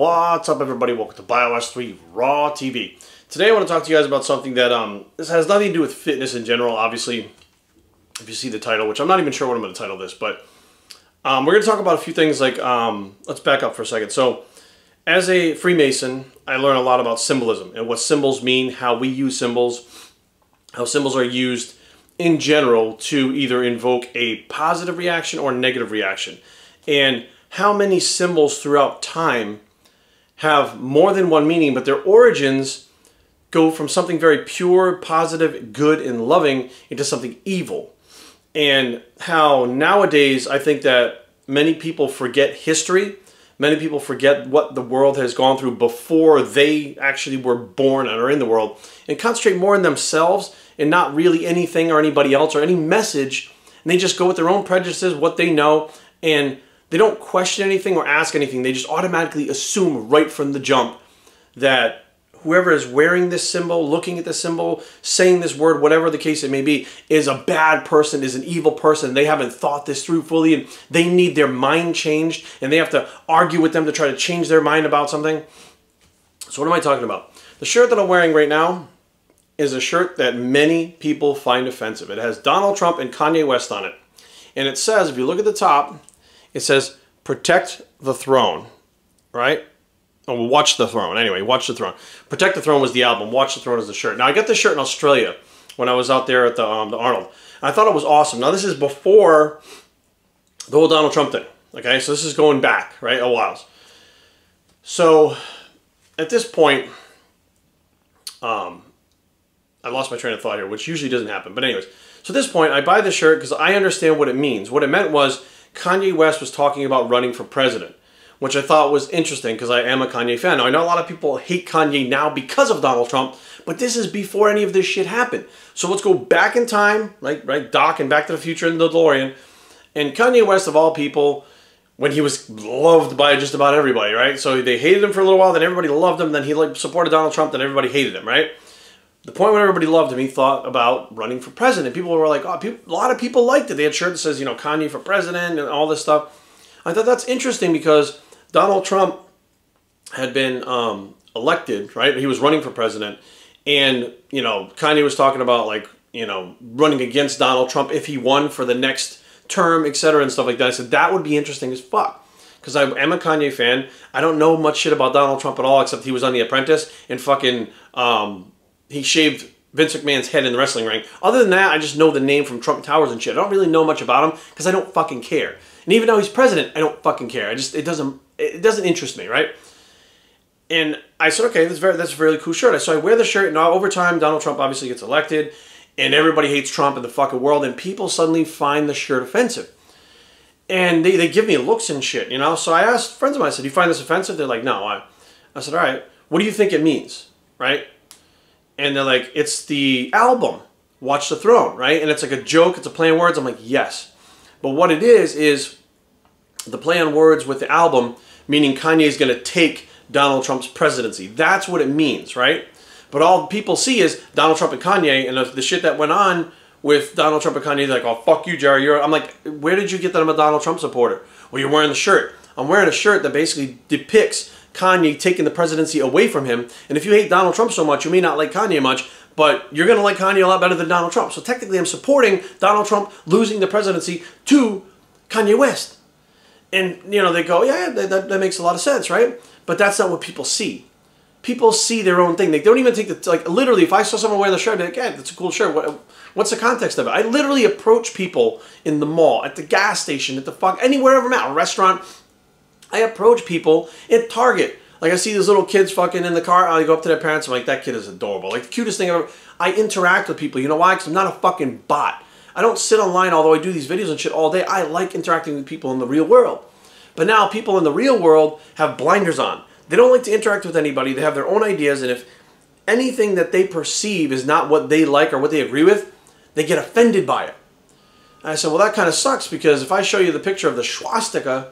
What's up, everybody? Welcome to BioS 3 Raw TV. Today I want to talk to you guys about something that this has nothing to do with fitness in general. Obviously, if you see the title, which I'm not even sure what I'm going to title this, but we're going to talk about a few things like, let's back up for a second. So, as a Freemason, I learn a lot about symbolism and what symbols mean, how we use symbols, how symbols are used in general to either invoke a positive reaction or a negative reaction, and how many symbols throughout time have more than one meaning, but their origins go from something very pure, positive, good, and loving into something evil. And how nowadays I think that many people forget history. Many people forget what the world has gone through before they actually were born and are in the world, and concentrate more on themselves and not really anything or anybody else or any message. And they just go with their own prejudices, what they know, and they don't question anything or ask anything. They just automatically assume right from the jump that whoever is wearing this symbol, looking at this symbol, saying this word, whatever the case it may be, is a bad person, is an evil person. They haven't thought this through fully, and they need their mind changed, and they have to argue with them to try to change their mind about something. So what am I talking about? The shirt that I'm wearing right now is a shirt that many people find offensive. It has Donald Trump and Kanye West on it. And it says, if you look at the top, it says, protect the throne, right? Oh, watch the throne. Anyway, watch the throne. Protect the Throne was the album. Watch the Throne is the shirt. Now, I got this shirt in Australia when I was out there at the Arnold. And I thought it was awesome. Now, this is before the whole Donald Trump thing. Okay, so this is going back, right, a while. So, at this point, I lost my train of thought here, which usually doesn't happen. But anyways, so at this point, I buy the shirt because I understand what it means. What it meant was Kanye West was talking about running for president, which I thought was interesting because I am a Kanye fan. Now, I know a lot of people hate Kanye now because of Donald Trump, but this is before any of this shit happened. So let's go back in time, right, Doc and Back to the Future in the DeLorean. And Kanye West, of all people, when he was loved by just about everybody, right? So they hated him for a little while, then everybody loved him, then he supported Donald Trump, then everybody hated him, right? The point when everybody loved him, he thought about running for president. People were like, oh, a lot of people liked it. They had shirts that says, you know, Kanye for president and all this stuff. I thought that's interesting because Donald Trump had been elected, right? He was running for president. And, you know, Kanye was talking about, like, you know, running against Donald Trump if he won for the next term, etc. and stuff like that. I said, that would be interesting as fuck. Because I am a Kanye fan. I don't know much shit about Donald Trump at all, except he was on The Apprentice and fucking... he shaved Vince McMahon's head in the wrestling ring. Other than that, I just know the name from Trump Towers and shit. I don't really know much about him because I don't fucking care. And even though he's president, I don't fucking care. It doesn't interest me, right? And I said, okay, that's a really cool shirt. So I wear the shirt, and over time, Donald Trump obviously gets elected, and everybody hates Trump in the fucking world, and people suddenly find the shirt offensive. And they give me looks and shit, you know? So I asked friends of mine, I said, do you find this offensive? They're like, no. I said, all right, what do you think it means, right? And they're like, it's the album, Watch the Throne, right? And it's like a joke, it's a play on words. I'm like, yes. But what it is the play on words with the album, meaning Kanye's going to take Donald Trump's presidency. That's what it means, right? But all people see is Donald Trump and Kanye, and the shit that went on with Donald Trump and Kanye, they're like, oh, fuck you, Jerry. I'm like, where did you get that I'm a Donald Trump supporter? Well, you're wearing the shirt. I'm wearing a shirt that basically depicts Kanye taking the presidency away from him. And if you hate Donald Trump so much, you may not like Kanye much, but you're going to like Kanye a lot better than Donald Trump. So technically I'm supporting Donald Trump losing the presidency to Kanye West. And, you know, they go, yeah, that makes a lot of sense, right? But that's not what people see. People see their own thing. They don't even take the, like, literally, if I saw someone wear the shirt, I'd be like, yeah, that's a cool shirt. What's the context of it? I literally approach people in the mall, at the gas station, at the anywhere I'm at, a restaurant. I approach people at Target. Like, I see these little kids fucking in the car. I go up to their parents. I'm like, that kid is adorable. Like, the cutest thing ever. I interact with people. You know why? Because I'm not a fucking bot. I don't sit online, although I do these videos and shit all day. I like interacting with people in the real world. But now people in the real world have blinders on. They don't like to interact with anybody. They have their own ideas. And if anything that they perceive is not what they like or what they agree with, they get offended by it. And I said, well, that kind of sucks, because if I show you the picture of the swastika,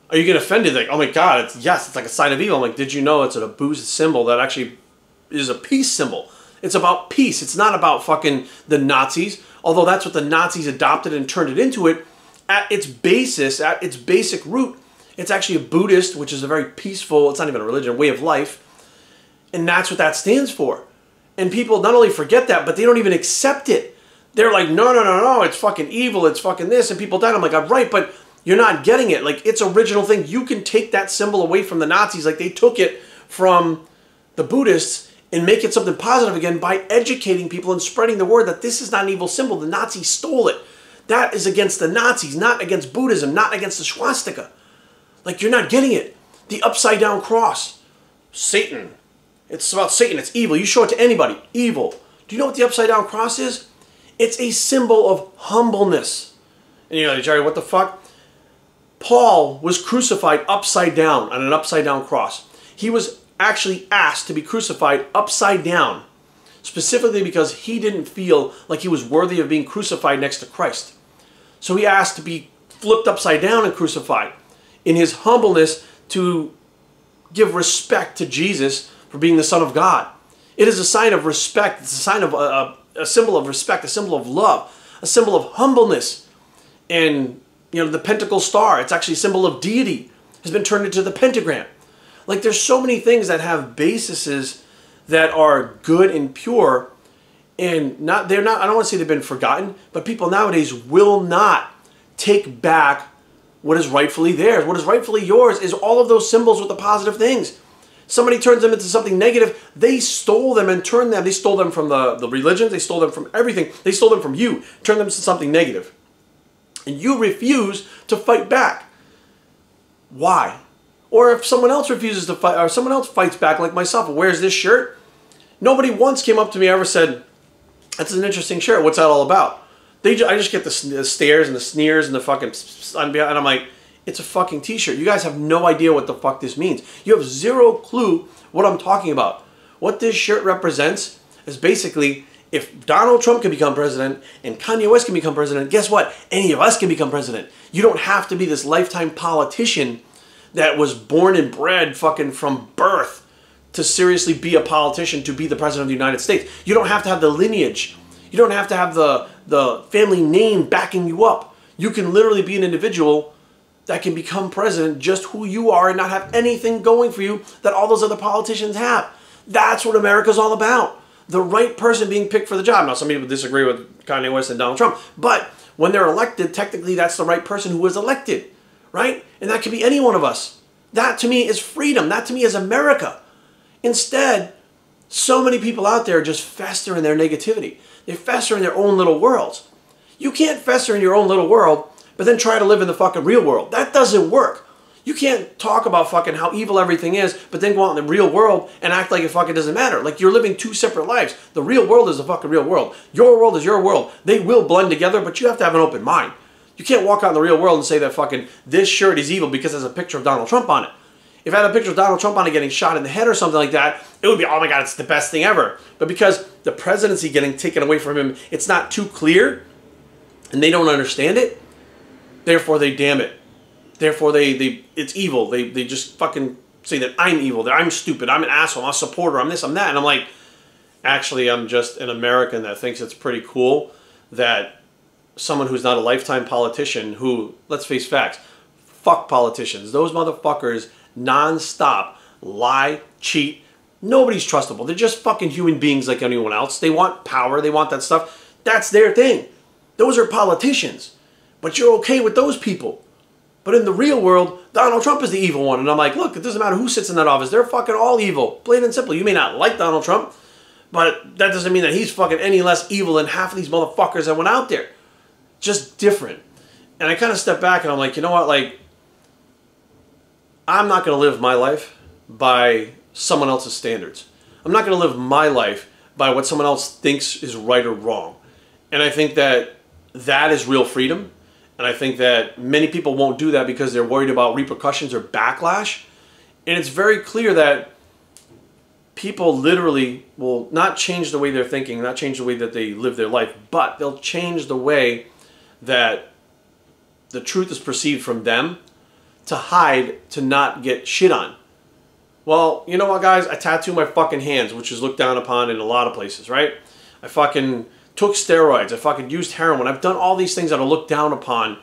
are you getting offended? Like, oh my God, it's like a sign of evil. I'm like, did you know it's an abused symbol that actually is a peace symbol? It's about peace. It's not about fucking the Nazis, although that's what the Nazis adopted and turned it into. It at its basis, at its basic root, It's actually a Buddhist, which is a very peaceful, it's not even a religion, a way of life. And that's what that stands for. And people not only forget that, but they don't even accept it. They're like, no, no, no, no, it's fucking evil, it's fucking this, and people die. I'm like, I'm right, but you're not getting it. Like, it's original thing. You can take that symbol away from the Nazis, like they took it from the Buddhists, and make it something positive again by educating people and spreading the word that this is not an evil symbol. The Nazis stole it. That is against the Nazis, not against Buddhism, not against the swastika. Like, you're not getting it. The upside down cross. Satan. It's about Satan. It's evil. You show it to anybody. Evil. Do you know what the upside down cross is? It's a symbol of humbleness. And you're like, Jerry, what the fuck? Paul was crucified upside down on an upside down cross. He was actually asked to be crucified upside down, specifically because he didn't feel like he was worthy of being crucified next to Christ. So he asked to be flipped upside down and crucified in his humbleness to give respect to Jesus for being the Son of God. It is a sign of respect. It's a sign of a symbol of respect, a symbol of love, a symbol of humbleness. And, you know, the pentacle star, it's actually a symbol of deity, has been turned into the pentagram. Like, there's so many things that have bases that are good and pure, and they're not, I don't want to say they've been forgotten, but people nowadays will not take back what is rightfully theirs. What is rightfully yours is all of those symbols with the positive things. Somebody turns them into something negative, they stole them and turned them. They stole them from the religions, they stole them from everything. They stole them from you, turned them into something negative. And you refuse to fight back. Why? Or if someone else refuses to fight, or someone else fights back like myself and wears this shirt, nobody once came up to me and ever said, that's an interesting shirt, what's that all about? I just get the stares and the sneers and the fucking, and I'm like, it's a fucking t-shirt. You guys have no idea what the fuck this means. You have zero clue what I'm talking about. What this shirt represents is basically, if Donald Trump can become president and Kanye West can become president, guess what? Any of us can become president. You don't have to be this lifetime politician that was born and bred fucking from birth to seriously be a politician, to be the president of the United States. You don't have to have the lineage. You don't have to have the family name backing you up. You can literally be an individual that can become president just who you are and not have anything going for you that all those other politicians have. That's what America's all about. The right person being picked for the job. Now, some people disagree with Kanye West and Donald Trump, but when they're elected, technically that's the right person who was elected, right? And that could be any one of us. That to me is freedom. That to me is America. Instead, so many people out there just fester in their negativity. They fester in their own little worlds. You can't fester in your own little world, but then try to live in the fucking real world. That doesn't work. You can't talk about fucking how evil everything is, but then go out in the real world and act like it fucking doesn't matter. Like, you're living two separate lives. The real world is the fucking real world. Your world is your world. They will blend together, but you have to have an open mind. You can't walk out in the real world and say that fucking this shirt is evil because there's a picture of Donald Trump on it. If I had a picture of Donald Trump on it getting shot in the head or something like that, it would be, oh my God, it's the best thing ever. But because the presidency getting taken away from him, it's not too clear, and they don't understand it, therefore they damn it. Therefore it's evil. They just fucking say that I'm evil, that I'm stupid, I'm an asshole, I'm a supporter, I'm this, I'm that. And I'm like, actually, I'm just an American that thinks it's pretty cool that someone who's not a lifetime politician who, let's face facts, fuck politicians. Those motherfuckers non-stop lie, cheat. Nobody's trustable. They're just fucking human beings like anyone else. They want power. They want that stuff. That's their thing. Those are politicians. But you're okay with those people. But in the real world, Donald Trump is the evil one. And I'm like, look, it doesn't matter who sits in that office. They're fucking all evil. Plain and simple. You may not like Donald Trump, but that doesn't mean that he's fucking any less evil than half of these motherfuckers that went out there. Just different. And I kind of step back and I'm like, you know what? Like, I'm not going to live my life by someone else's standards. I'm not going to live my life by what someone else thinks is right or wrong. And I think that that is real freedom. And I think that many people won't do that because they're worried about repercussions or backlash. And it's very clear that people literally will not change the way they're thinking, not change the way that they live their life, but they'll change the way that the truth is perceived from them to hide, to not get shit on. Well, you know what, guys? I tattoo my fucking hands, which is looked down upon in a lot of places, right? I fucking took steroids. I fucking used heroin. I've done all these things that are looked down upon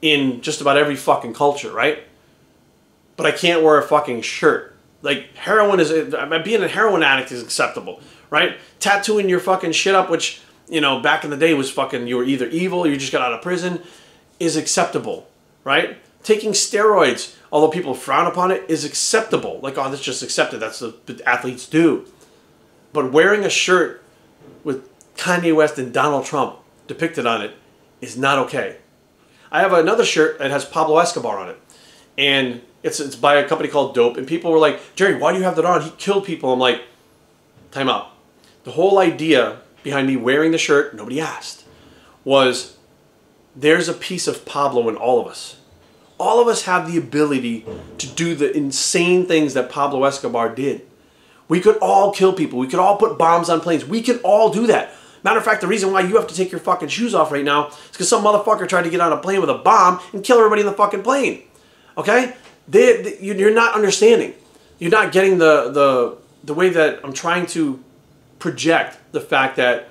in just about every fucking culture, right? but I can't wear a fucking shirt. Like, heroin is, being a heroin addict is acceptable, right? Tattooing your fucking shit up, which, you know, back in the day was fucking, you were either evil or you just got out of prison, is acceptable, right? Taking steroids, although people frown upon it, is acceptable. Like, oh, that's just accepted. That's what athletes do. But wearing a shirt with Kanye West and Donald Trump depicted on it is not okay. I have another shirt that has Pablo Escobar on it. And it's by a company called Dope. And people were like, Jerry, why do you have that on? He killed people. I'm like, time out. The whole idea behind me wearing the shirt, nobody asked, was there's a piece of Pablo in all of us. All of us have the ability to do the insane things that Pablo Escobar did. We could all kill people. We could all put bombs on planes. We could all do that. Matter of fact, the reason why you have to take your fucking shoes off right now is because some motherfucker tried to get on a plane with a bomb and kill everybody in the fucking plane. Okay? You're not understanding. You're not getting the way that I'm trying to project the fact that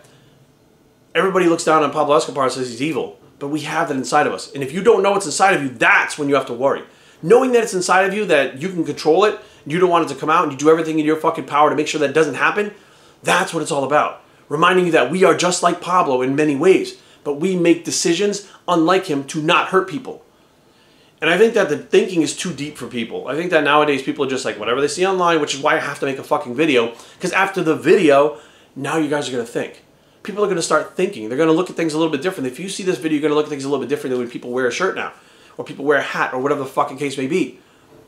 everybody looks down on Pablo Escobar and says he's evil. But we have that inside of us. And if you don't know what's inside of you, that's when you have to worry. Knowing that it's inside of you, that you can control it, you don't want it to come out, and you do everything in your fucking power to make sure that doesn't happen, that's what it's all about. Reminding you that we are just like Pablo in many ways, but we make decisions unlike him to not hurt people. And I think that the thinking is too deep for people. I think that nowadays people are just like whatever they see online, which is why I have to make a fucking video, because after the video, now you guys are going to think. People are going to start thinking. They're going to look at things a little bit different. If you see this video, you're going to look at things a little bit different than when people wear a shirt now, or people wear a hat, or whatever the fucking case may be.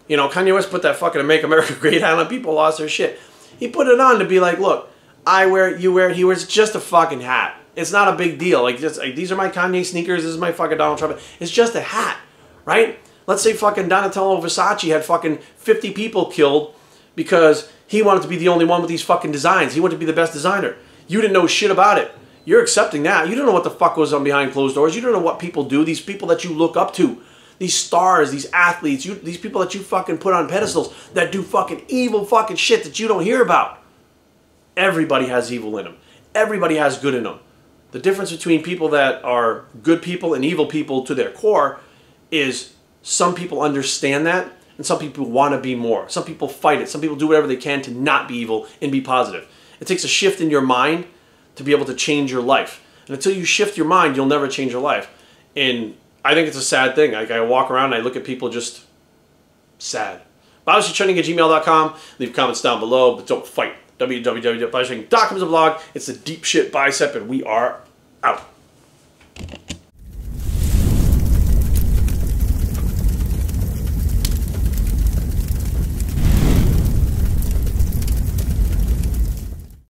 You know, Kanye West put that fucking Make America Great hat on, people lost their shit. He put it on to be like, look, I wear it, you wear it, he wears it, just a fucking hat. It's not a big deal. Like, just, like, these are my Kanye sneakers, this is my fucking Donald Trump. It's just a hat, right? Let's say fucking Donatello Versace had fucking 50 people killed because he wanted to be the only one with these fucking designs. He wanted to be the best designer. You didn't know shit about it. You're accepting that. You don't know what the fuck goes on behind closed doors. You don't know what people do. These people that you look up to. These stars, these athletes, these people that you fucking put on pedestals that do fucking evil fucking shit that you don't hear about. Everybody has evil in them. Everybody has good in them. The difference between people that are good people and evil people to their core is some people understand that and some people want to be more. Some people fight it. Some people do whatever they can to not be evil and be positive. It takes a shift in your mind to be able to change your life. And until you shift your mind, you'll never change your life. And I think it's a sad thing. Like, I walk around and I look at people just sad. BibleShitTraining@gmail.com. Leave comments down below, but don't fight. www.BibleShitTraining.com is a blog. It's the deep shit bicep, and we are out.